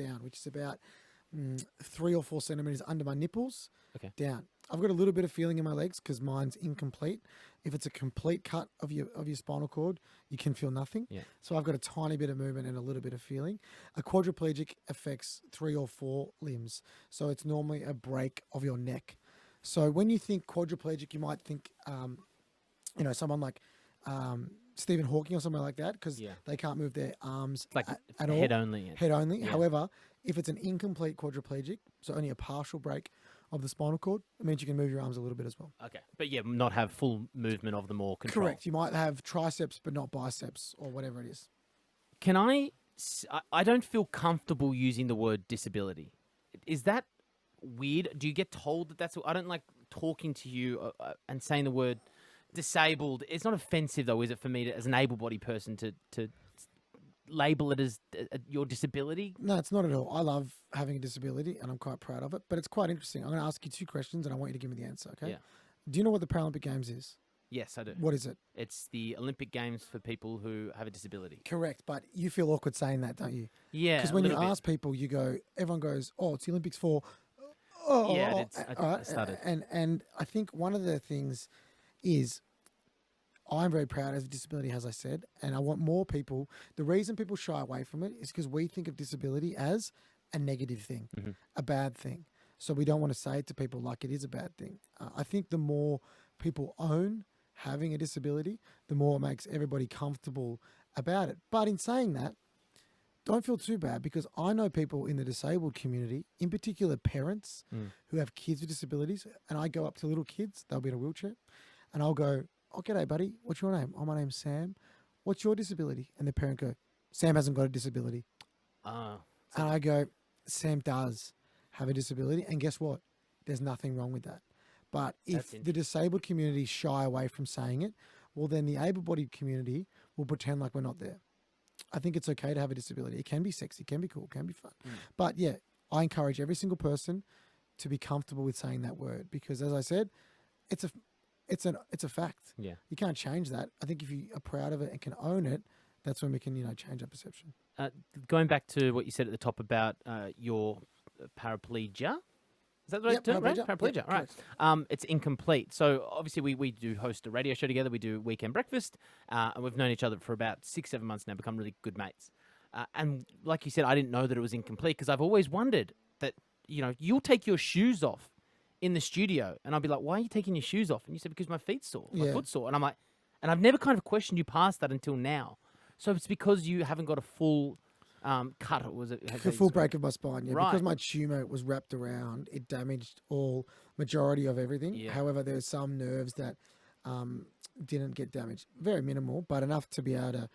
down, which is about 3 or 4 centimeters under my nipples. Okay. Down. I've got a little bit of feeling in my legs because mine's incomplete. If it's a complete cut of your spinal cord, you can feel nothing. Yeah. So I've got a tiny bit of movement and a little bit of feeling. A quadriplegic affects 3 or 4 limbs. So it's normally a break of your neck. So when you think quadriplegic, you might think, someone like Stephen Hawking or something like that because they can't move their arms Like at all. head only. Head only. Yeah. However, if it's an incomplete quadriplegic, so only a partial break of the spinal cord, it means you can move your arms a little bit as well. Okay. But not have full movement of them or control. Correct. You might have triceps but not biceps or whatever it is. Can I don't feel comfortable using the word disability. Is that weird? Do you get told that that's... I don't like talking to you and saying the word disabled. It's not offensive, though, is it, for me as an able-bodied person to label it as your disability? No, it's not at all. I love having a disability and I'm quite proud of it, but it's quite interesting. I'm going to ask you 2 questions and I want you to give me the answer, okay? Yeah. Do you know what the Paralympic Games is? Yes, I do. What is it? It's the Olympic Games for people who have a disability. Correct, but you feel awkward saying that, don't you? Yeah, because when you ask people, everyone goes, "Oh, it's the Olympics for." Oh, yeah, I started. And I think one of the things is I'm very proud of disability, as I said, and I want more people. The reason people shy away from it is because we think of disability as a negative thing, a bad thing. So we don't want to say it to people like it is a bad thing. I think the more people own having a disability, the more it makes everybody comfortable about it. But in saying that, don't feel too bad because I know people in the disabled community, in particular parents who have kids with disabilities, and I go up to little kids, they'll be in a wheelchair, and I'll go, "Oh, g'day, buddy. What's your name?" "Oh, my name's Sam." "What's your disability?" And the parent go, "Sam hasn't got a disability." And I go, "Sam does have a disability, and guess what? There's nothing wrong with that." But if the disabled community shy away from saying it, well, then the able-bodied community will pretend like we're not there. I think it's okay to have a disability. It can be sexy, can be cool, can be fun. But yeah, I encourage every single person to be comfortable with saying that word because, as I said, it's a fact. Yeah. You can't change that. I think if you are proud of it and can own it, that's when we can, change our perception. Going back to what you said at the top about your paraplegia. Is that the right term? Paraplegia. Paraplegia, Yep, right. It's incomplete. So obviously we do host a radio show together. We do Weekend Breakfast. And we've known each other for about 6-7 months now, become really good mates. And like you said, I didn't know that it was incomplete because I've always wondered that, you'll take your shoes off in the studio. And I'll be like, "Why are you taking your shoes off?" And you said, "Because my feet's sore, my foot's sore." And I'm like, and I've never kind of questioned you past that until now. So it's because you haven't got a full... cut, or was it? The full break of my spine, yeah. Right. Because my tumour was wrapped around, it damaged majority of everything. Yeah. However, there's some nerves that didn't get damaged. Very minimal, but enough to be able to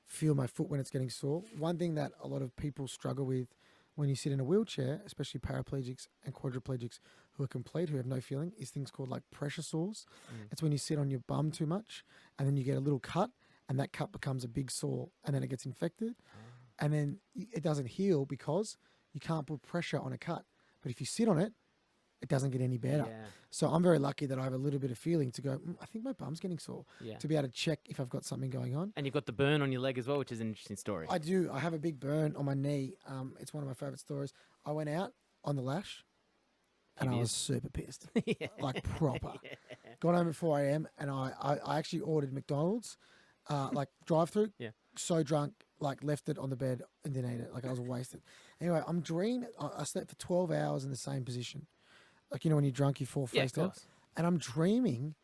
feel my foot when it's getting sore. One thing that a lot of people struggle with when you sit in a wheelchair, especially paraplegics and quadriplegics who are complete, who have no feeling, is things called like pressure sores. It's when you sit on your bum too much and then you get a little cut and that cut becomes a big sore and then it gets infected. And then it doesn't heal because you can't put pressure on a cut. But if you sit on it, it doesn't get any better. Yeah. So I'm very lucky that I have a little bit of feeling to go, I think my bum's getting sore, Yeah. to be able to check if I've got something going on. And you've got the burn on your leg as well, which is an interesting story. I do. I have a big burn on my knee. It's one of my favourite stories. I went out on the lash and I was super pissed, like proper. Got home at 4 a.m. and I actually ordered McDonald's, like drive-through. Yeah. So drunk, like left it on the bed and didn't eat it. Like I was wasted. Anyway, I'm dreaming. I slept for 12 hours in the same position. Like, when you're drunk, you fall face down. And I'm dreaming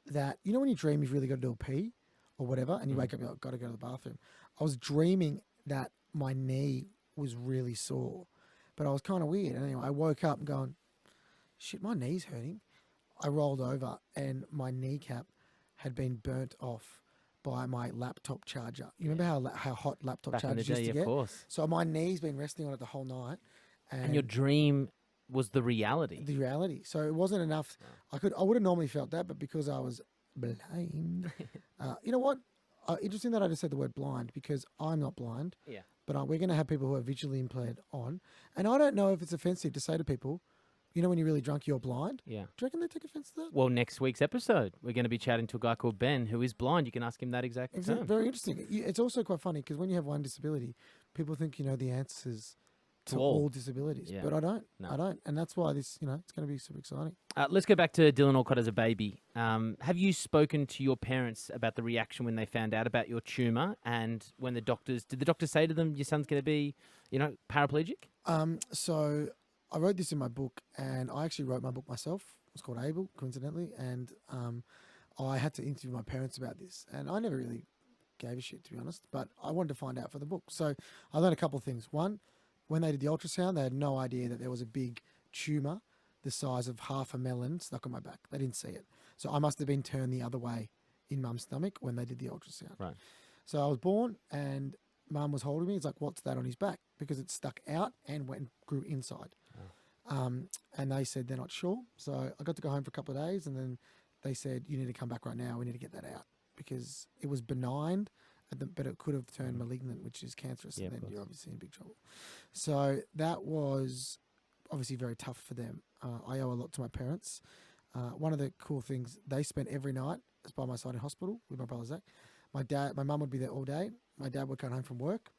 that, when you dream you've really got to do a pee or whatever, and you wake up, you're like, got to go to the bathroom. I was dreaming that my knee was really sore, but I was kind of weird. And anyway, I woke up going, shit, my knee's hurting. I rolled over and my kneecap had been burnt off by my laptop charger. You remember how hot laptop Back chargers in the day, used to get? of course. So my knee's been resting on it the whole night. And your dream was the reality. The reality. So it wasn't enough. I would have normally felt that, but because I was blind. You know what? Interesting that I just said the word blind because I'm not blind. Yeah. But we're going to have people who are visually impaired on. And I don't know if it's offensive to say to people, when you're really drunk, you're blind. Yeah. Do you reckon they take offense to that? Well, next week's episode, we're going to be chatting to a guy called Ben who is blind. You can ask him that exact term. Very interesting. It's also quite funny because when you have one disability, people think you know the answers to all. all disabilities. Yeah. But I don't. No. I don't. And that's why this, it's going to be super exciting. Let's go back to Dylan Alcott as a baby. Have you spoken to your parents about the reaction when they found out about your tumour, and when did the doctors say to them, your son's going to be, paraplegic? So I wrote this in my book, and I actually wrote my book myself. It's called Able, coincidentally, and I had to interview my parents about this, and I never really gave a shit, to be honest, but I wanted to find out for the book. So I learned a couple of things. One, when they did the ultrasound, they had no idea that there was a big tumour the size of half a melon stuck on my back. They didn't see it. So I must have been turned the other way in mum's stomach when they did the ultrasound. Right. So I was born, and mum was holding me. It's like, what's that on his back? Because it stuck out and went and grew inside. And they said they're not sure. So I got to go home for a couple of days, and then they said, you need to come back right now. We need to get that out, because it was benign, but it could have turned malignant, which is cancerous, Yeah, and of then you're course. obviously in big trouble. So that was obviously very tough for them. I owe a lot to my parents. One of the cool things, they spent every night by my side in hospital with my brother Zach. My mum would be there all day. My dad would come home from work.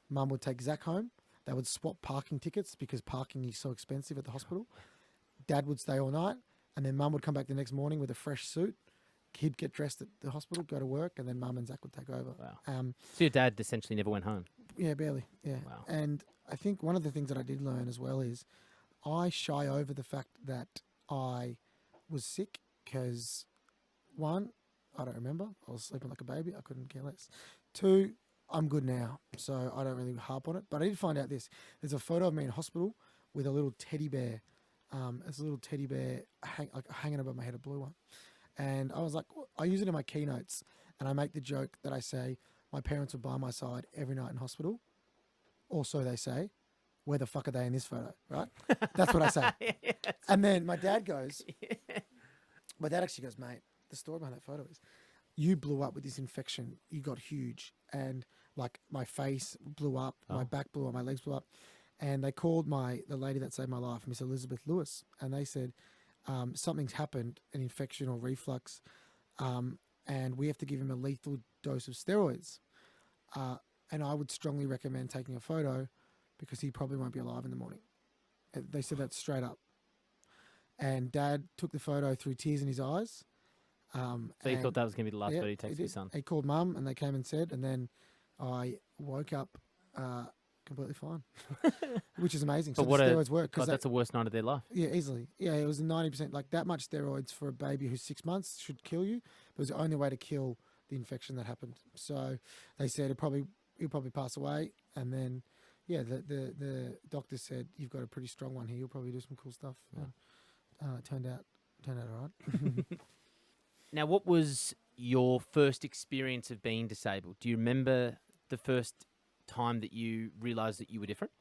Mum would take Zach home. They would swap parking tickets because parking is so expensive at the hospital. Dad would stay all night, and then mum would come back the next morning with a fresh suit. He'd get dressed at the hospital, go to work, and then mum and Zach would take over. Wow. So your dad essentially never went home? Yeah, barely. Yeah. Wow. And I think one of the things that I did learn as well is I shy over the fact that I was sick because, one, I don't remember. I was sleeping like a baby. I couldn't care less. Two, I'm good now, so I don't really harp on it. But I did find out this. There's a photo of me in hospital with a little teddy bear. It's a little teddy bear hanging above my head, a blue one. And I was like, I use it in my keynotes, and I make the joke that I say, my parents were by my side every night in hospital. Also, they say, where the fuck are they in this photo, right? That's what I say. And then my dad goes, my dad actually goes, mate, the story behind that photo is, you blew up with this infection. You got huge. And like my face blew up, my back blew up, my legs blew up. And they called the lady that saved my life, Miss Elizabeth Lewis. And they said, something's happened, an infection or reflux. And we have to give him a lethal dose of steroids. And I would strongly recommend taking a photo because he probably won't be alive in the morning. They said that straight up. And Dad took the photo through tears in his eyes. So you thought that was going to be the last photo you take of your son? He called Mum, and they came and said, and then I woke up completely fine, which is amazing. So the steroids work. God, that's the worst night of their life. Yeah, easily. Yeah, it was 90%. Like that much steroids for a baby who's 6 months should kill you. It was the only way to kill the infection that happened. So they said he'll probably pass away, and then the doctor said you've got a pretty strong one here. You'll probably do some cool stuff. Yeah. Turned out all right. Now, what was your first experience of being disabled? Do you remember the first time that you realised that you were different?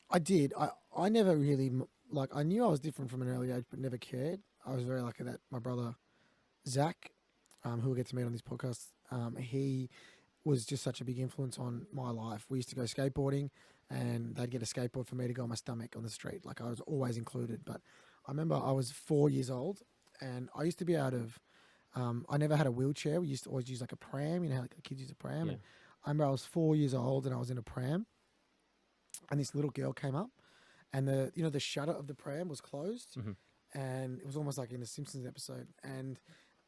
I did. I never really, I knew I was different from an early age, but never cared. I was very lucky that my brother, Zach, who we'll get to meet on this podcast, he was just such a big influence on my life. We used to go skateboarding, and they'd get a skateboard for me to go on my stomach on the street. Like I was always included. But I remember I was 4 years old, and I used to be out of... I never had a wheelchair. We used to always use like a pram. You know how like kids use a pram? Yeah. And I remember I was 4 years old and I was in a pram, and this little girl came up, and the shutter of the pram was closed, and it was almost like in a Simpsons episode. And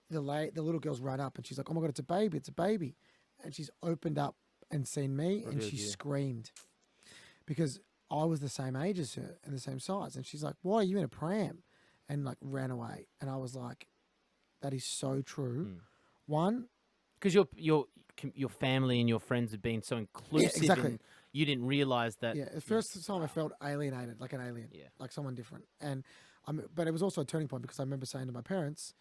the little girl's run up, and she's like, "Oh my God, it's a baby! It's a baby!" And she's opened up and seen me, and she screamed because I was the same age as her and the same size. And she's like, "Why are you in a pram?" And like ran away. And I was like, that is so true. One, because your family and your friends have been so inclusive, exactly. And you didn't realize that. Yeah, the first time I felt alienated, like an alien, like someone different. And but it was also a turning point because I remember saying to my parents,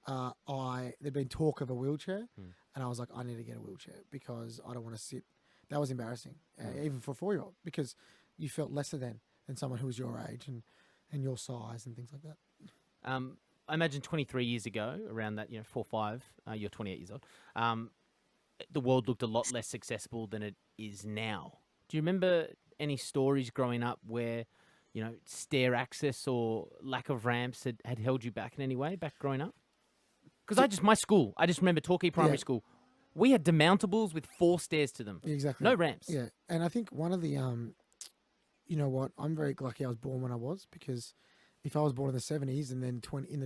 there'd been talk of a wheelchair, and I was like, I need to get a wheelchair because I don't want to sit. That was embarrassing, even for a 4-year-old, because you felt lesser than someone who was your age and your size and things like that. I imagine 23 years ago, around that, 4 or 5, you're 28 years old, the world looked a lot less accessible than it is now. Do you remember any stories growing up where, stair access or lack of ramps had held you back in any way back growing up? Because I just remember Torquay Primary School, we had demountables with 4 stairs to them. Exactly. No ramps. Yeah, and I think one of the you know what? I'm very lucky I was born when I was, because if I was born in the 70s and then in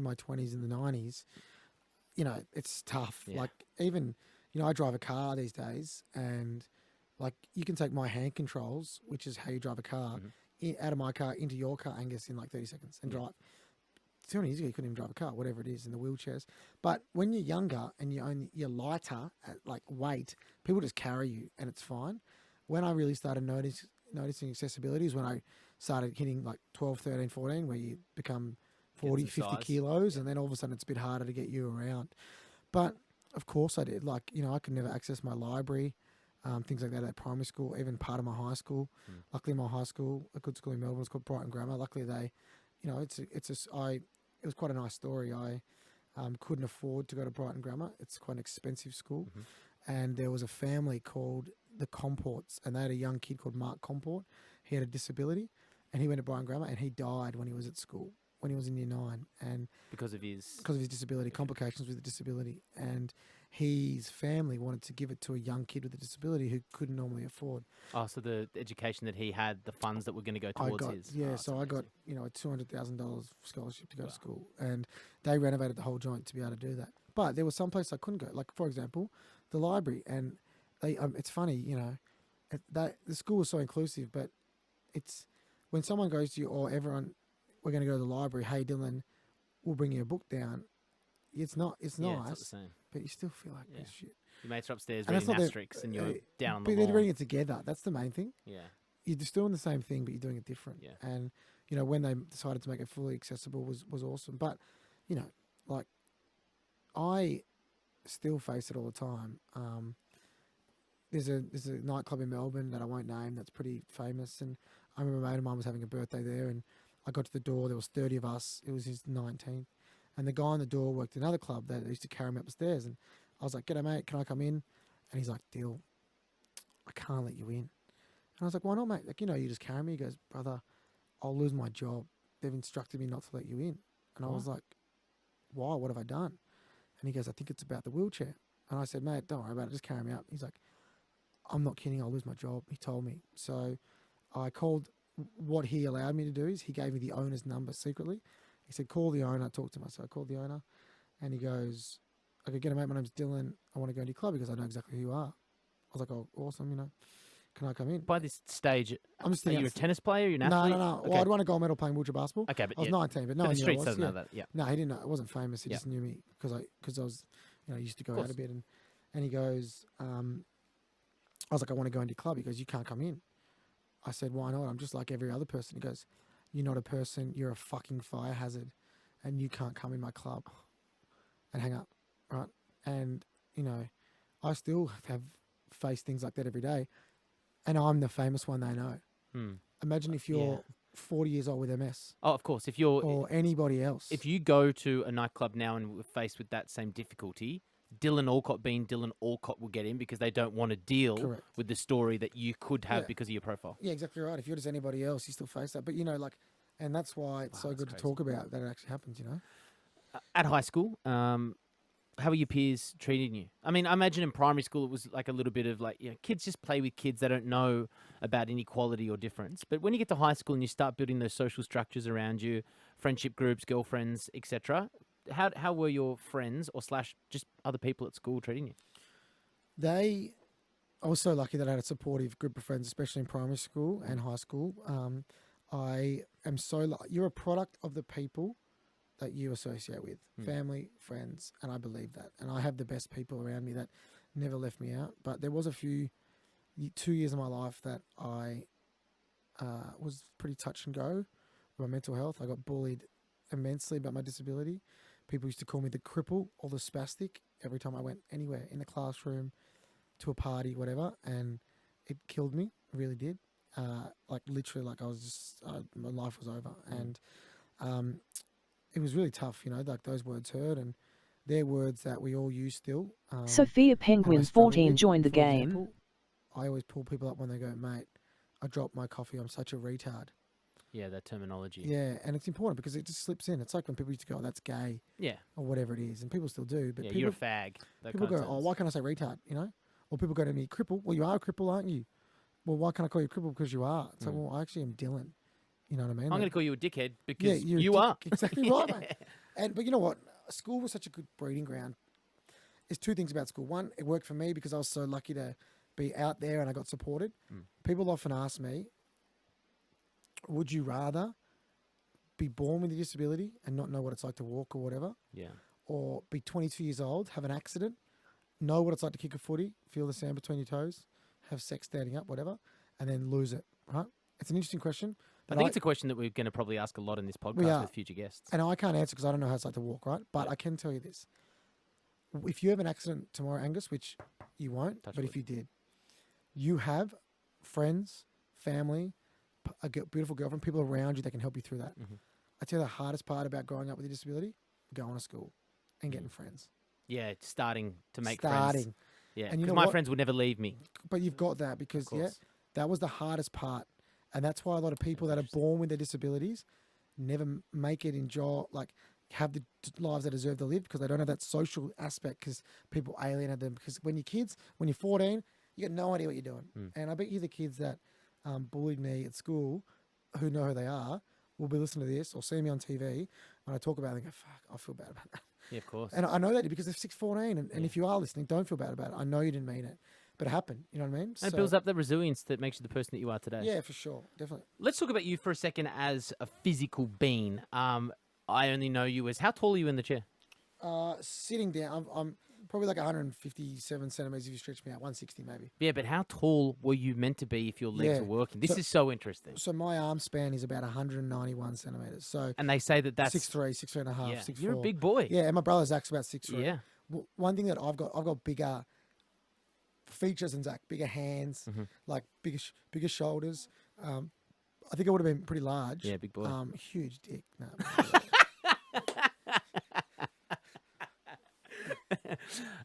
my 20s in the 90s, you know, it's tough. Yeah. Like, even, you know, I drive a car these days, and like, you can take my hand controls, which is how you drive a car, out of my car into your car, Angus, in like 30 seconds and drive. 20 years ago, you couldn't even drive a car, whatever it is, in the wheelchairs. But when you're younger and you're lighter at like weight, people just carry you and it's fine. When I really started noticing accessibility is when I started hitting like 12, 13, 14, where you become 40, some 50 size. kilos, and then all of a sudden it's a bit harder to get you around. But of course I did. Like, you know, I could never access my library, things like that at primary school, even part of my high school. Luckily, my high school, a good school in Melbourne, was called Brighton Grammar. Luckily, they, you know, it was quite a nice story. I couldn't afford to go to Brighton Grammar. It's quite an expensive school. And there was a family called the Comports, and they had a young kid called Mark Comport. He had a disability, and he went to Brighton Grammar, and he died when he was at school, when he was in year 9. And Because of his disability, complications with the disability. And his family wanted to give it to a young kid with a disability who couldn't normally afford. Oh, so the education that he had, the funds that were going to go towards his. Yeah, Oh, so I got, you know, a $200,000 scholarship to go to school, and they renovated the whole joint to be able to do that. But there was some place I couldn't go, like, for example, the library. And they, it's funny, you know, that the school was so inclusive, but it's when someone goes to you, or everyone, we're going to go to the library, hey Dylan, we'll bring you a book down. It's nice, It's not the same. but you still feel like this shit. Your mates are upstairs And that's reading not asterisks, and you're down on the But they're lawn. reading it together. That's the main thing. Yeah. You're just doing the same thing, but you're doing it different. Yeah. And, you know, when they decided to make it fully accessible was awesome. But, you know, like, I still face it all the time. There's a nightclub in Melbourne that I won't name that's pretty famous, and I remember a mate of mine was having a birthday there, and I got to the door. There was 30 of us. It was his 19th, and the guy on the door worked at another club that used to carry him upstairs. And I was like, "G'day, mate. Can I come in?" And he's like, "Dill, I can't let you in." And I was like, "Why not, mate? Like, you know, you just carry me." He goes, "Brother, I'll lose my job. They've instructed me not to let you in." And I was like, "Why? What have I done?" And he goes, "I think it's about the wheelchair." And I said, "Mate, don't worry about it. Just carry me up." He's like, "I'm not kidding. I'll lose my job." He told me. So I called. What he allowed me to do is he gave me the owner's number secretly. He said, "Call the owner, talk to him." So I called the owner, and he goes, "I go, "G'day, mate. My name's Dylan. I want to go into your club because I know exactly who you are." I was like, "Oh, awesome. You know, can I come in?" By this stage, I'm just are thinking, you a tennis player? Are you an no, athlete? no, no. Okay. Well, I'd won a gold medal playing wheelchair basketball. Okay, but I was 19, but no the one knew I streets was. doesn't Yeah. know that. Yeah. No, he didn't know. I wasn't famous. He just knew me because I was, you know, used to go out a bit. And he goes, I was like, "I want to go into your club." He goes, "You can't come in." I said, "Why not? I'm just like every other person." He goes, "You're not a person. You're a fucking fire hazard, and you can't come in my club." And hang up, right? And, you know, I still have faced things like that every day, and I'm the famous one they know. Imagine if you're 40 years old with MS. Oh, of course. If you're or anybody else. if you go to a nightclub now and we're faced with that same difficulty, Dylan Alcott being Dylan Alcott will get in because they don't want to deal with the story that you could have because of your profile. Yeah, exactly right. If you're just anybody else, you still face that. But, you know, like, and that's why it's so good to talk about that it actually happens, you know? At high school, how are your peers treating you? I mean, I imagine in primary school it was like a little bit of like, you know, kids just play with kids. They don't know about inequality or difference. But when you get to high school and you start building those social structures around you, friendship groups, girlfriends, etc., how were your friends or / just other people at school treating you? I was so lucky that I had a supportive group of friends, especially in primary school and high school. I am so you're a product of the people that you associate with, family, friends, and I believe that. And I have the best people around me that never left me out. But there was 2 years of my life that I was pretty touch and go with my mental health. I got bullied immensely about my disability. People used to call me the cripple or the spastic every time I went anywhere, in the classroom, to a party, whatever, and it killed me. It really did. Like, literally, like, I was just, my life was over. And it was really tough, you know, like, those words hurt, and they're words that we all use still. Sophia Penguin 14 joined the game. Example, I always pull people up when they go, "Mate, I dropped my coffee. I'm such a retard." Yeah, that terminology. Yeah, and it's important because it just slips in. It's like when people used to go, "Oh, that's gay," or whatever it is, and people still do. But people, you're a fag. People go, "Oh, why can't I say retard?" You know, or people go to me, "Cripple." Well, you are a cripple, aren't you? well, why can't I call you crippled? Because you are. It's like, well, I actually am Dylan. You know what I mean? I'm going to call you a dickhead yeah, because you're a you dick. are. Exactly right, mate. But you know what? School was such a good breeding ground. There's two things about school. One, it worked for me because I was so lucky to be out there and I got supported. People often ask me, would you rather be born with a disability and not know what it's like to walk or whatever, Yeah. or be 22 years old, have an accident, know what it's like to kick a footy, feel the sand between your toes, have sex standing up, whatever, and then lose it, right? It's an interesting question. I think it's a question that we're going to probably ask a lot in this We podcast are. with future guests. And I can't answer because I don't know how it's like to walk, right? But I can tell you this. If you have an accident tomorrow, Angus, which you won't, Touch but wood. if you did, you have friends, family, beautiful girlfriend, people around you that can help you through that. I tell you the hardest part about growing up with a disability, going to school and getting friends. Yeah, it's starting to make friends. Yeah, And you because know my what? friends would never leave me. But you've got that because, yeah, course. that was the hardest part. And that's why a lot of people that are born with their disabilities never make it in job, like have the lives they deserve to live because they don't have that social aspect because people alienate them. Because when you're kids, when you're 14, you got no idea what you're doing. And I bet you the kids that bullied me at school who know who they are will be listening to this or see me on TV when I talk about it and go, fuck, I feel bad about that. Yeah, of course. And I know that because they're 6'14", and if you are listening, don't feel bad about it. I know you didn't mean it, but it happened. You know what I mean? And it builds up the resilience that makes you the person that you are today. Yeah, for sure, definitely. Let's talk about you for a second as a physical being. I only know you as, how tall are you in the chair? Sitting down, I'm probably like 157 centimeters if you stretch me out, 160 maybe. Yeah, but how tall were you meant to be if your legs Yeah. were working? This So- is so interesting. So my arm span is about 191 centimeters. So And they say that that's 6'3", 6'3" and a half, yeah, 6'4". you're a big boy. Yeah, and my brother Zach's about 6'3". Yeah. One thing that I've got bigger features than Zach, bigger hands, like bigger shoulders. I think I would have been pretty large. Yeah, big boy. Huge dick. No.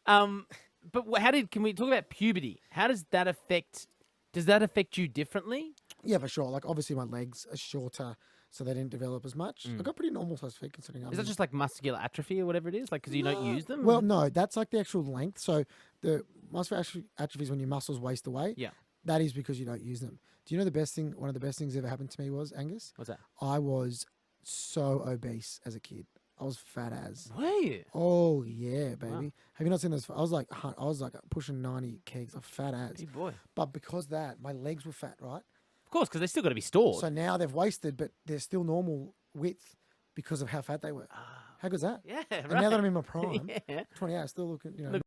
But can we talk about puberty? How does that affect you differently? Yeah, for sure. Like obviously my legs are shorter, so they didn't develop as much. I got pretty normal sized feet considering I'm Is that just like muscular atrophy or whatever it is? Like, because you don't use them? Well, no, that's like the actual length. So the muscular atrophy is when your muscles waste away. Yeah. That is because you don't use them. Do you know the best thing? One of the best things that ever happened to me was, Angus, What's that? I was so obese as a kid. I was fat as. Were you? Oh yeah, baby. Have you not seen those? I was like pushing 90 kgs. I'm fat as. Big boy. But because that, my legs were fat, right? Of course, because they still got to be stored. So now they've wasted, but they're still normal width because of how fat they were. How good's that? yeah, And now that I'm in my prime, yeah. 28, still looking,